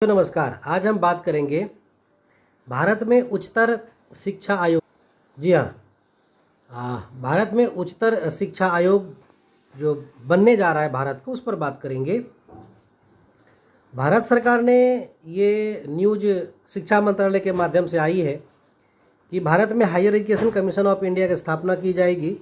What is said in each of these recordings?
नमस्कार। आज हम बात करेंगे भारत में उच्चतर शिक्षा आयोग। जी हाँ, भारत में उच्चतर शिक्षा आयोग जो बनने जा रहा है भारत को, उस पर बात करेंगे। भारत सरकार ने ये न्यूज शिक्षा मंत्रालय के माध्यम से आई है कि भारत में higher education commission of India की स्थापना की जाएगी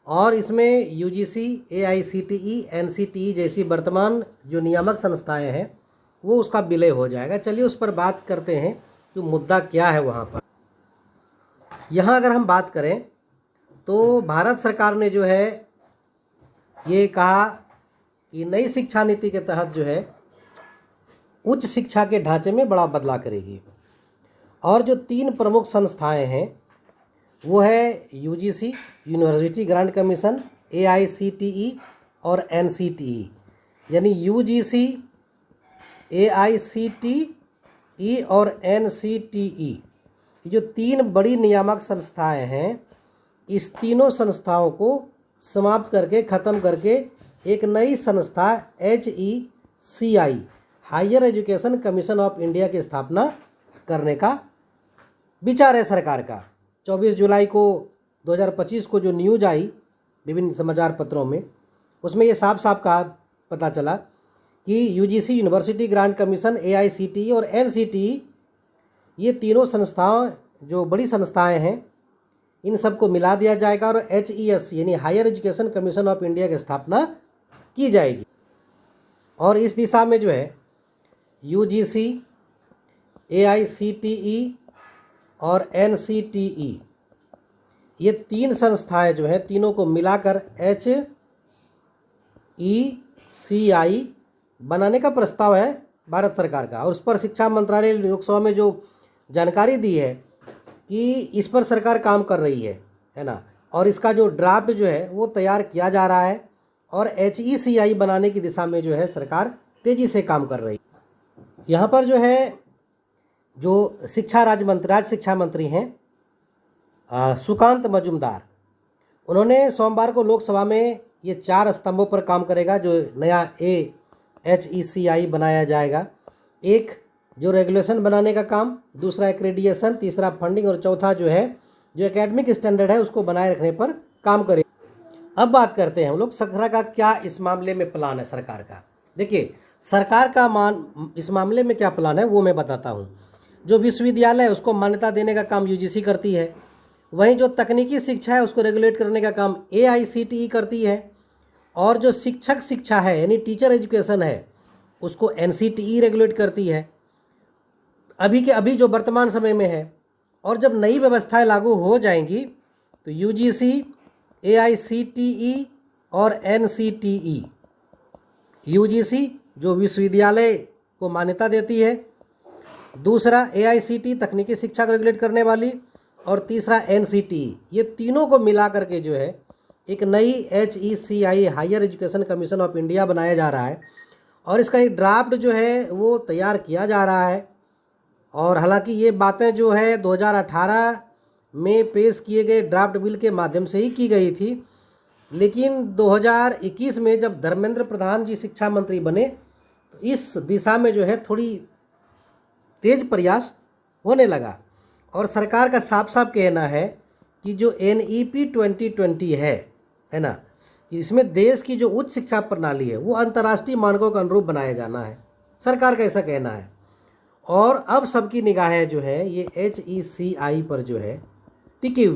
और इसमें यूजीसी, एआईसीटीई, एनसीटीई जैसी वर्तमान जो नियामक संस्थाएं हैं वो उसका विलय हो जाएगा। चलिए उस पर बात करते हैं कि मुद्दा क्या है वहाँ पर। यहाँ अगर हम बात करें तो भारत सरकार ने जो है ये कहा कि नई शिक्षा नीति के तहत जो है उच्च शिक्षा के ढांचे में बड़ा बदलाव करेगी और जो 3 प्रमुख संस्थाएं हैं वो है UGC, university grant commission, AICTE और एनसीटीई। यानी यूजीसी, एआईसीटीई और एनसीटीई, ये जो 3 बड़ी नियामक संस्थाएं हैं, इस तीनों संस्थाओं को समाप्त करके ख़त्म करके एक नई संस्था HECI, higher education commission of India की स्थापना करने का विचार है सरकार का। 24 जुलाई को 2025 को जो न्यूज़ आई विभिन्न समाचार पत्रों में, उसमें ये साफ साफ कहा पता चला कि UGC, university grant commission, AICTE और एनसीटीई, ये तीनों संस्थाएं जो बड़ी संस्थाएं हैं, इन सबको मिला दिया जाएगा और HESC यानी higher education commission of India की स्थापना की जाएगी। और इस दिशा में जो है यूजीसी, एआईसीटीई और एनसीटीई, ये 3 संस्थाएं जो हैं, तीनों को मिलाकर HECI बनाने का प्रस्ताव है भारत सरकार का। और उस पर शिक्षा मंत्रालय लोकसभा में जो जानकारी दी है कि इस पर सरकार काम कर रही है ना, और इसका जो ड्राफ्ट जो है वो तैयार किया जा रहा है और HECI बनाने की दिशा में जो है सरकार तेज़ी से काम कर रही है। यहाँ पर जो है जो राज्य शिक्षा मंत्री हैं सुकांत मजूमदार, उन्होंने सोमवार को लोकसभा में ये 4 स्तंभों पर काम करेगा जो नया HECI बनाया जाएगा। एक जो रेगुलेशन बनाने का काम, दूसरा एक्रेडिएशन, तीसरा फंडिंग और चौथा जो है जो एकेडमिक स्टैंडर्ड है उसको बनाए रखने पर काम करेगा। अब बात करते हैं हम लोग सरकार का क्या इस मामले में प्लान है सरकार का। देखिए सरकार का इस मामले में क्या प्लान है वो मैं बताता हूँ। जो विश्वविद्यालय है उसको मान्यता देने का काम यूजीसी करती है, वहीं जो तकनीकी शिक्षा है उसको रेगुलेट करने का काम एआईसीटीई करती है, और जो शिक्षक शिक्षा है यानी टीचर एजुकेशन है उसको एनसीटीई रेगुलेट करती है अभी के अभी जो वर्तमान समय में है। और जब नई व्यवस्थाएं लागू हो जाएंगी तो यूजीसी, एआईसीटीई और एनसीटीई, यूजीसी जो विश्वविद्यालय को मान्यता देती है, दूसरा एआईसीटीई तकनीकी शिक्षा को रेगुलेट करने वाली, और तीसरा एनसीटीई, ये तीनों को मिला करके जो है एक नई HECI higher education commission of India बनाया जा रहा है। और इसका एक ड्राफ्ट जो है वो तैयार किया जा रहा है। और हालांकि ये बातें जो है 2018 में पेश किए गए ड्राफ्ट बिल के माध्यम से ही की गई थी, लेकिन 2021 में जब धर्मेंद्र प्रधान जी शिक्षा मंत्री बने तो इस दिशा में जो है थोड़ी तेज प्रयास होने लगा। और सरकार का साफ साफ कहना है कि जो NEP 2020 है ना, कि इसमें देश की जो उच्च शिक्षा प्रणाली है वो अंतर्राष्ट्रीय मानकों के अनुरूप बनाया जाना है, सरकार का ऐसा कहना है। और अब सबकी निगाहें जो है ये HECI पर जो है टिकी हुई।